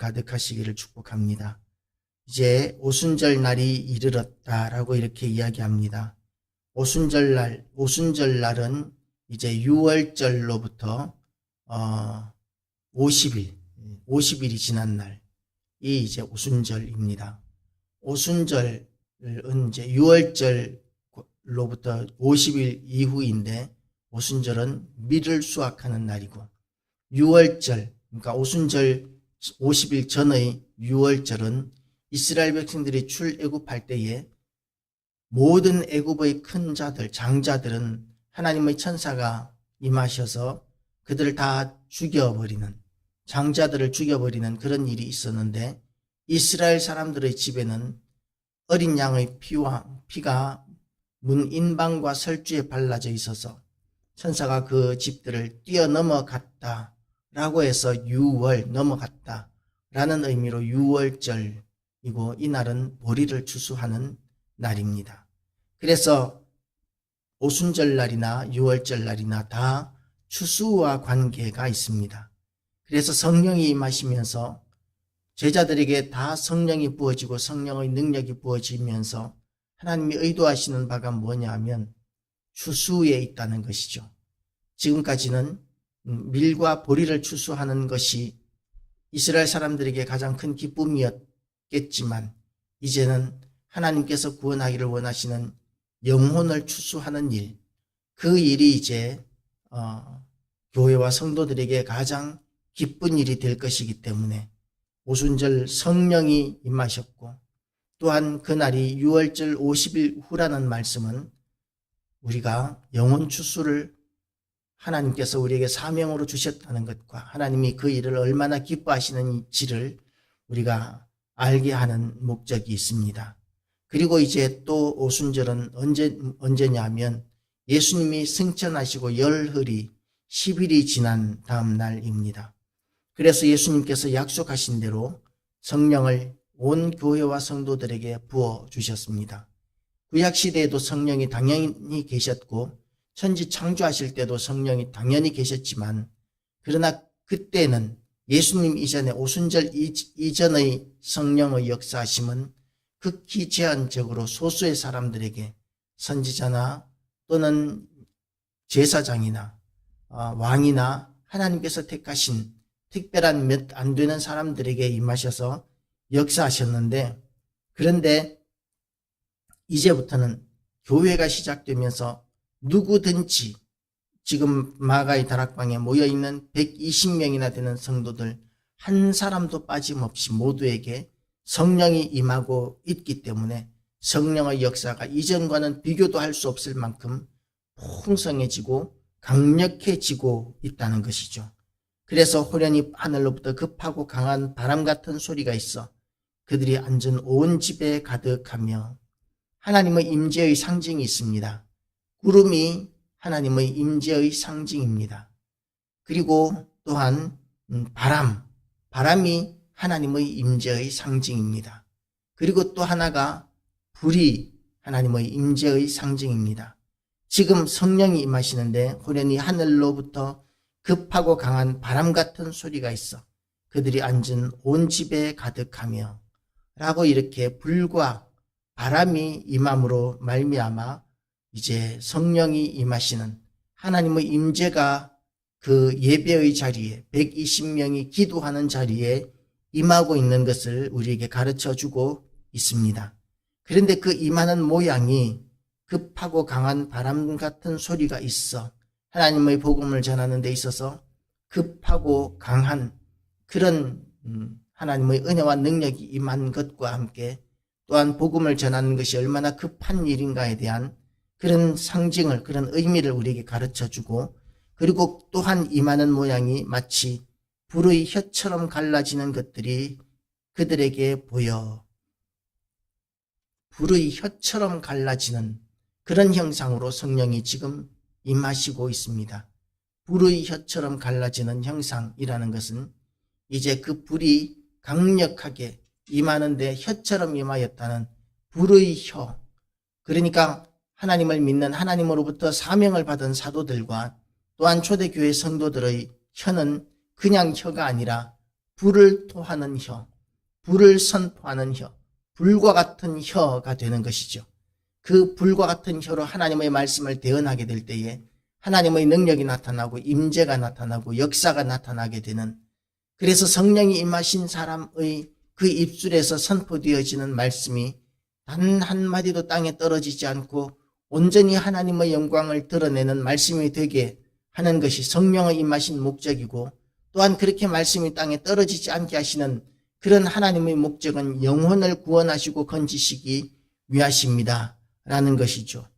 가득하시기를 축복합니다. 이제 오순절 날이 이르렀다라고 이렇게 이야기합니다. 오순절날은 이제 6월절로부터 50일이 지난 날이 이제 오순절입니다. 오순절은 이제 6월절로부터 50일 이후인데, 오순절은 밀을 수확하는 날이고, 6월절, 그러니까 오순절 50일 전의 6월절은 이스라엘 백성들이 출애굽할 때에 모든 애굽의 큰 자들, 장자들은 하나님의 천사가 임하셔서 그들을 다 죽여버리는, 장자들을 죽여버리는 그런 일이 있었는데, 이스라엘 사람들의 집에는 어린 양의 피가 문 인방과 설주에 발라져 있어서 천사가 그 집들을 뛰어넘어갔다라고 해서 6월 넘어갔다라는 의미로 6월절이고, 이날은 보리를 추수하는 날입니다. 그래서 오순절날이나 6월절날이나 다 추수와 관계가 있습니다. 그래서 성령이 임하시면서 제자들에게 다 성령이 부어지고 성령의 능력이 부어지면서 하나님이 의도하시는 바가 뭐냐 하면 추수에 있다는 것이죠. 지금까지는 밀과 보리를 추수하는 것이 이스라엘 사람들에게 가장 큰 기쁨이었겠지만, 이제는 하나님께서 구원하기를 원하시는 영혼을 추수하는 일, 그 일이 이제 교회와 성도들에게 가장 기쁜 일이 될 것이기 때문에 오순절 성령이 임하셨고, 또한 그날이 6월절 50일 후라는 말씀은 우리가 영혼 추수를 하나님께서 우리에게 사명으로 주셨다는 것과 하나님이 그 일을 얼마나 기뻐하시는지를 우리가 알게 하는 목적이 있습니다. 그리고 이제 또 오순절은 언제냐면 예수님이 승천하시고 열흘이 10일이 지난 다음 날입니다. 그래서 예수님께서 약속하신 대로 성령을 온 교회와 성도들에게 부어주셨습니다. 구약시대에도 성령이 당연히 계셨고 천지 창조하실 때도 성령이 당연히 계셨지만, 그러나 그때는 예수님 이전에 오순절 이전의 성령의 역사하심은 극히 제한적으로 소수의 사람들에게, 선지자나 또는 제사장이나 왕이나 하나님께서 택하신 특별한 몇 안 되는 사람들에게 임하셔서 역사하셨는데, 그런데 이제부터는 교회가 시작되면서 누구든지 지금 마가의 다락방에 모여있는 120명이나 되는 성도들 한 사람도 빠짐없이 모두에게 성령이 임하고 있기 때문에 성령의 역사가 이전과는 비교도 할 수 없을 만큼 풍성해지고 강력해지고 있다는 것이죠. 그래서 호련히 하늘로부터 급하고 강한 바람 같은 소리가 있어 그들이 앉은 온 집에 가득하며, 하나님의 임재의 상징이 있습니다. 구름이 하나님의 임재의 상징입니다. 그리고 또한 바람이 하나님의 임재의 상징입니다. 그리고 또 하나가 불이 하나님의 임재의 상징입니다. 지금 성령이 임하시는데 호련히 하늘로부터 급하고 강한 바람 같은 소리가 있어 그들이 앉은 온 집에 가득하며 라고, 이렇게 불과 바람이 임함으로 말미암아 이제 성령이 임하시는 하나님의 임재가 그 예배의 자리에 120명이 기도하는 자리에 임하고 있는 것을 우리에게 가르쳐주고 있습니다. 그런데 그 임하는 모양이 급하고 강한 바람 같은 소리가 있어 하나님의 복음을 전하는 데 있어서 급하고 강한 그런 하나님의 은혜와 능력이 임한 것과 함께, 또한 복음을 전하는 것이 얼마나 급한 일인가에 대한 그런 상징을, 그런 의미를 우리에게 가르쳐주고, 그리고 또한 임하는 모양이 마치 불의 혀처럼 갈라지는 것들이 그들에게 보여 불의 혀처럼 갈라지는 그런 형상으로 성령이 지금 임하시고 있습니다. 불의 혀처럼 갈라지는 형상이라는 것은 이제 그 불이 강력하게 임하는데 혀처럼 임하였다는 불의 혀, 그러니까 하나님을 믿는, 하나님으로부터 사명을 받은 사도들과 또한 초대교회 성도들의 혀는 그냥 혀가 아니라 불을 토하는 혀, 불을 선포하는 혀, 불과 같은 혀가 되는 것이죠. 그 불과 같은 혀로 하나님의 말씀을 대언하게 될 때에 하나님의 능력이 나타나고 임재가 나타나고 역사가 나타나게 되는, 그래서 성령이 임하신 사람의 그 입술에서 선포되어지는 말씀이 단 한마디도 땅에 떨어지지 않고 온전히 하나님의 영광을 드러내는 말씀이 되게 하는 것이 성령의 임하신 목적이고, 또한 그렇게 말씀이 땅에 떨어지지 않게 하시는 그런 하나님의 목적은 영혼을 구원하시고 건지시기 위하십니다 라는 것이죠.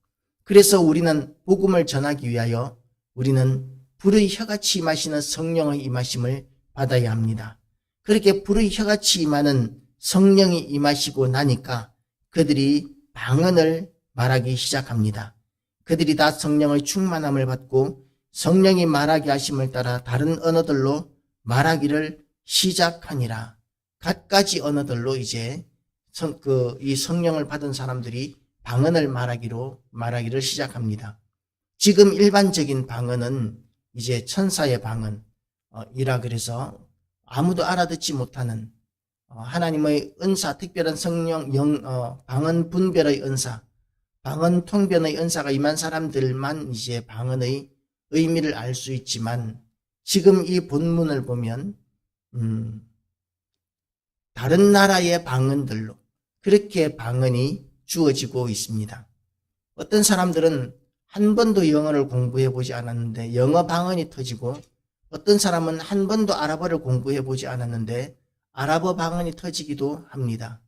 그래서 우리는 복음을 전하기 위하여 우리는 불의 혀같이 임하시는 성령의 임하심을 받아야 합니다. 그렇게 불의 혀같이 임하는 성령이 임하시고 나니까 그들이 방언을 말하기 시작합니다. 그들이 다 성령의 충만함을 받고 성령이 말하게 하심을 따라 다른 언어들로 말하기를 시작하니라. 갖가지 언어들로 이제 이 성령을 받은 사람들이 방언을 말하기를 시작합니다. 지금 일반적인 방언은 이제 천사의 방언이라 그래서 아무도 알아듣지 못하는 하나님의 은사, 특별한 성령 방언 분별의 은사, 방언 통변의 은사가 임한 사람들만 이제 방언의 의미를 알 수 있지만, 지금 이 본문을 보면 다른 나라의 방언들로 그렇게 방언이 주어지고 있습니다. 어떤 사람들은 한 번도 영어를 공부해 보지 않았는데 영어 방언이 터지고, 어떤 사람은 한 번도 아랍어를 공부해 보지 않았는데 아랍어 방언이 터지기도 합니다.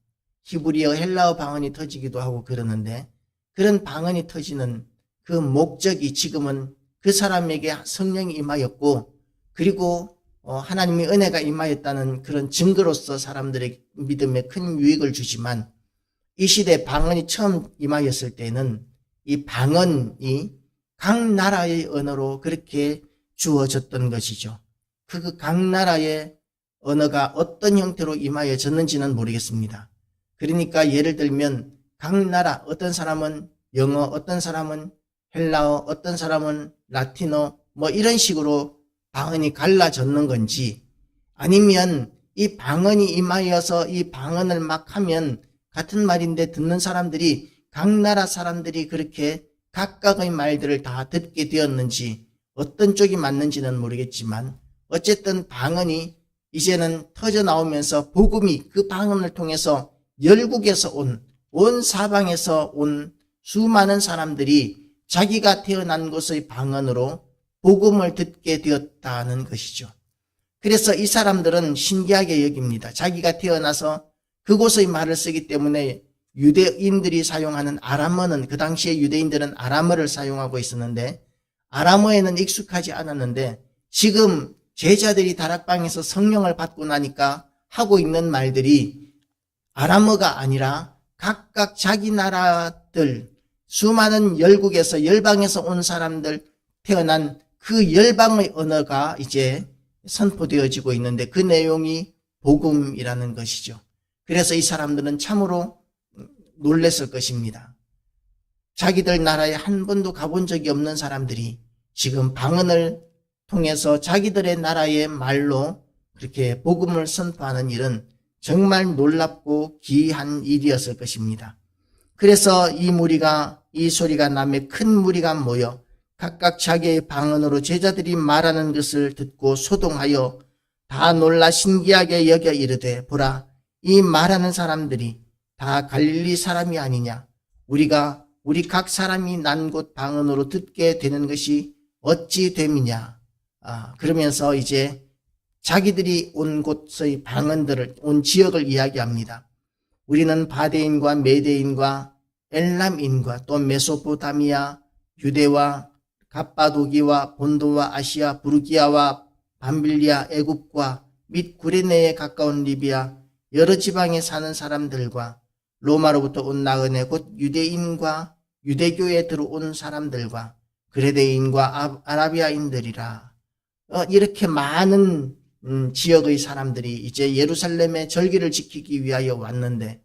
히브리어, 헬라어 방언이 터지기도 하고 그러는데, 그런 방언이 터지는 그 목적이 지금은 그 사람에게 성령이 임하였고, 그리고 하나님의 은혜가 임하였다는 그런 증거로서 사람들의 믿음에 큰 유익을 주지만, 이 시대 방언이 처음 임하였을 때는 이 방언이 각 나라의 언어로 그렇게 주어졌던 것이죠. 그 각 나라의 언어가 어떤 형태로 임하여졌는지는 모르겠습니다. 그러니까 예를 들면 각 나라, 어떤 사람은 영어, 어떤 사람은 헬라어, 어떤 사람은 라틴어, 뭐 이런 식으로 방언이 갈라졌는 건지, 아니면 이 방언이 임하여서 이 방언을 막 하면 같은 말인데 듣는 사람들이 각 나라 사람들이 그렇게 각각의 말들을 다 듣게 되었는지, 어떤 쪽이 맞는지는 모르겠지만 어쨌든 방언이 이제는 터져 나오면서 복음이 그 방언을 통해서 열국에서 온 사방에서 온 수많은 사람들이 자기가 태어난 곳의 방언으로 복음을 듣게 되었다는 것이죠. 그래서 이 사람들은 신기하게 여깁니다. 자기가 태어나서 그곳의 말을 쓰기 때문에 유대인들이 사용하는 아람어는, 그 당시에 유대인들은 아람어를 사용하고 있었는데 아람어에는 익숙하지 않았는데, 지금 제자들이 다락방에서 성령을 받고 나니까 하고 있는 말들이 아람어가 아니라 각각 자기 나라들, 수많은 열국에서 열방에서 온 사람들 태어난 그 열방의 언어가 이제 선포되어지고 있는데, 그 내용이 복음이라는 것이죠. 그래서 이 사람들은 참으로 놀랐을 것입니다. 자기들 나라에 한 번도 가본 적이 없는 사람들이 지금 방언을 통해서 자기들의 나라의 말로 그렇게 복음을 선포하는 일은 정말 놀랍고 기이한 일이었을 것입니다. 그래서 이 소리가 나며 큰 무리가 모여 각각 자기의 방언으로 제자들이 말하는 것을 듣고 소동하여 다 놀라 신기하게 여겨 이르되, 보라, 이 말하는 사람들이 다 갈릴리 사람이 아니냐? 우리 각 사람이 난 곳 방언으로 듣게 되는 것이 어찌 됨이냐? 그러면서 이제 자기들이 온 곳의 방언들을, 온 지역을 이야기합니다. 우리는 바데인과 메데인과 엘람인과 또 메소포타미아, 유대와 갑바도기와 본도와 아시아, 부르기아와 밤빌리아, 애굽과 및 구레네에 가까운 리비아, 여러 지방에 사는 사람들과 로마로부터 온 나그네 곧 유대인과 유대교에 들어온 사람들과 그레데인과 아라비아인들이라. 이렇게 많은 지역의 사람들이 이제 예루살렘의 절기를 지키기 위하여 왔는데,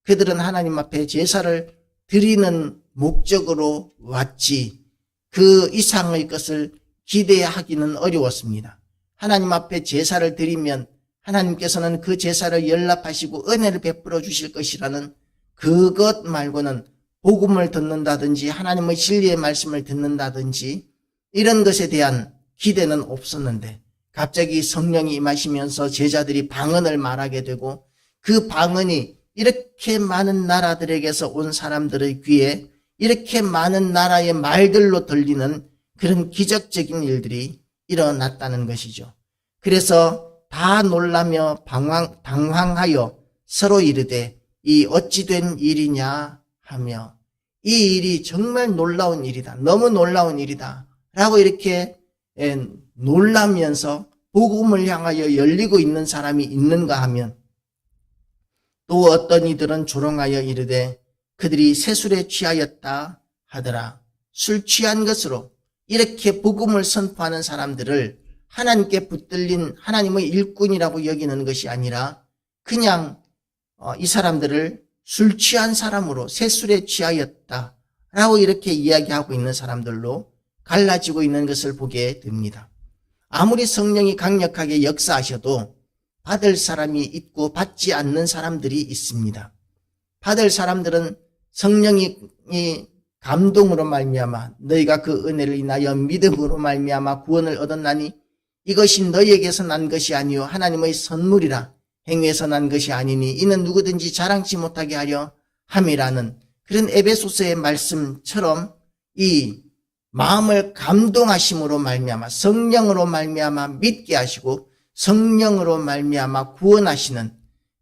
그들은 하나님 앞에 제사를 드리는 목적으로 왔지 그 이상의 것을 기대하기는 어려웠습니다. 하나님 앞에 제사를 드리면 하나님께서는 그 제사를 연락하시고 은혜를 베풀어 주실 것이라는 그것 말고는 복음을 듣는다든지 하나님의 진리의 말씀을 듣는다든지 이런 것에 대한 기대는 없었는데 갑자기 성령이 임하시면서 제자들이 방언을 말하게 되고 그 방언이 이렇게 많은 나라들에게서 온 사람들의 귀에 이렇게 많은 나라의 말들로 들리는 그런 기적적인 일들이 일어났다는 것이죠. 그래서 다 놀라며 당황하여 서로 이르되 이 어찌 된 일이냐 하며 이 일이 정말 놀라운 일이다. 너무 놀라운 일이다. 라고 이렇게 놀라면서 복음을 향하여 열리고 있는 사람이 있는가 하면 또 어떤 이들은 조롱하여 이르되 그들이 새술에 취하였다 하더라. 술 취한 것으로 이렇게 복음을 선포하는 사람들을 하나님께 붙들린 하나님의 일꾼이라고 여기는 것이 아니라 그냥 이 사람들을 술 취한 사람으로 새술에 취하였다 라고 이렇게 이야기하고 있는 사람들로 갈라지고 있는 것을 보게 됩니다. 아무리 성령이 강력하게 역사하셔도 받을 사람이 있고 받지 않는 사람들이 있습니다. 받을 사람들은 성령이 감동으로 말미암아 너희가 그 은혜를 인하여 믿음으로 말미암아 구원을 얻었나니 이것이 너희에게서 난 것이 아니요 하나님의 선물이라 행위에서 난 것이 아니니 이는 누구든지 자랑치 못하게 하려 함이라는 그런 에베소서의 말씀처럼 이 마음을 감동하심으로 말미암아 성령으로 말미암아 믿게 하시고 성령으로 말미암아 구원하시는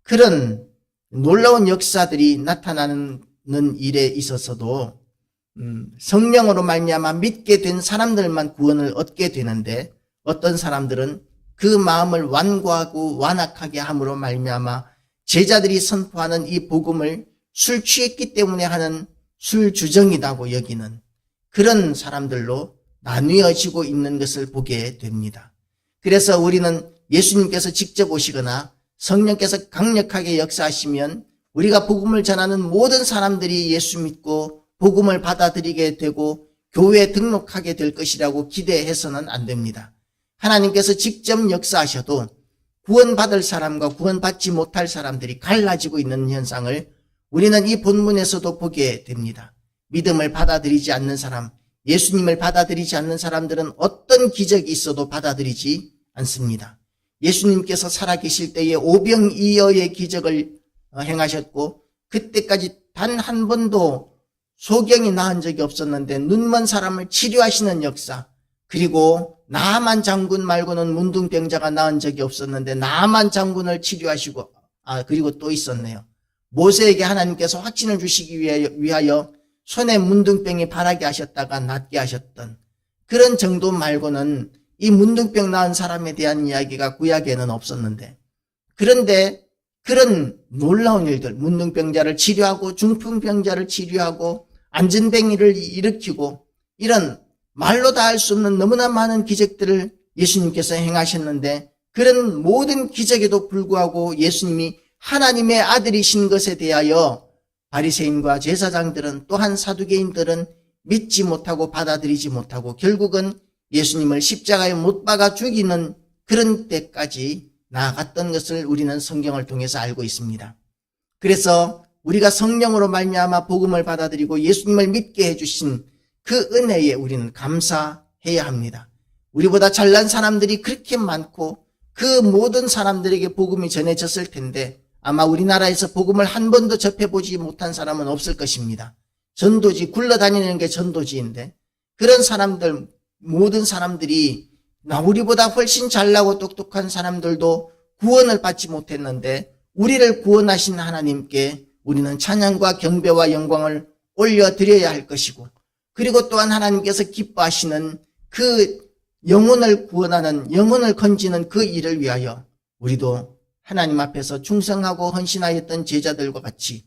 그런 놀라운 역사들이 나타나는 일에 있어서도 성령으로 말미암아 믿게 된 사람들만 구원을 얻게 되는데 어떤 사람들은 그 마음을 완고하고 완악하게 함으로 말미암아 제자들이 선포하는 이 복음을 술 취했기 때문에 하는 술주정이라고 여기는 그런 사람들로 나뉘어지고 있는 것을 보게 됩니다. 그래서 우리는 예수님께서 직접 오시거나 성령께서 강력하게 역사하시면 우리가 복음을 전하는 모든 사람들이 예수 믿고 복음을 받아들이게 되고 교회에 등록하게 될 것이라고 기대해서는 안 됩니다. 하나님께서 직접 역사하셔도 구원받을 사람과 구원받지 못할 사람들이 갈라지고 있는 현상을 우리는 이 본문에서도 보게 됩니다. 믿음을 받아들이지 않는 사람, 예수님을 받아들이지 않는 사람들은 어떤 기적이 있어도 받아들이지 않습니다. 예수님께서 살아계실 때에 오병이어의 기적을 행하셨고 그때까지 단 한 번도 소경이 나은 적이 없었는데 눈먼 사람을 치료하시는 역사, 그리고 나만 장군 말고는 문둥병자가 나은 적이 없었는데 나만 장군을 치료하시고 그리고 또 있었네요. 모세에게 하나님께서 확신을 주시기 위하여 손에 문둥병이 바라게 하셨다가 낫게 하셨던 그런 정도 말고는 이 문둥병 나은 사람에 대한 이야기가 구약에는 없었는데, 그런데 그런 놀라운 일들, 문둥병자를 치료하고 중풍병자를 치료하고 안전뱅이를 일으키고 이런 말로 다 할 수 없는 너무나 많은 기적들을 예수님께서 행하셨는데 그런 모든 기적에도 불구하고 예수님이 하나님의 아들이신 것에 대하여 바리새인과 제사장들은 또한 사두개인들은 믿지 못하고 받아들이지 못하고 결국은 예수님을 십자가에 못 박아 죽이는 그런 때까지 나아갔던 것을 우리는 성경을 통해서 알고 있습니다. 그래서 우리가 성령으로 말미암아 복음을 받아들이고 예수님을 믿게 해주신 그 은혜에 우리는 감사해야 합니다. 우리보다 잘난 사람들이 그렇게 많고 그 모든 사람들에게 복음이 전해졌을 텐데 아마 우리나라에서 복음을 한 번도 접해보지 못한 사람은 없을 것입니다. 전도지, 굴러다니는 게 전도지인데 그런 사람들, 모든 사람들이 우리보다 훨씬 잘나고 똑똑한 사람들도 구원을 받지 못했는데 우리를 구원하신 하나님께 우리는 찬양과 경배와 영광을 올려드려야 할 것이고, 그리고 또한 하나님께서 기뻐하시는 그 영혼을 구원하는, 영혼을 건지는 그 일을 위하여 우리도 하나님 앞에서 충성하고 헌신하였던 제자들과 같이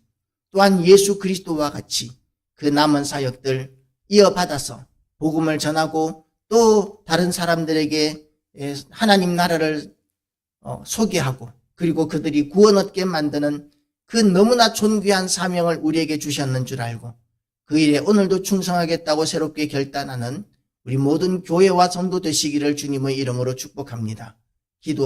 또한 예수 그리스도와 같이 그 남은 사역들 이어받아서 복음을 전하고 또 다른 사람들에게 하나님 나라를 소개하고 그리고 그들이 구원 얻게 만드는 그 너무나 존귀한 사명을 우리에게 주셨는 줄 알고 그 일에 오늘도 충성하겠다고 새롭게 결단하는 우리 모든 교회와 성도 되시기를 주님의 이름으로 축복합니다. 기도하십시오.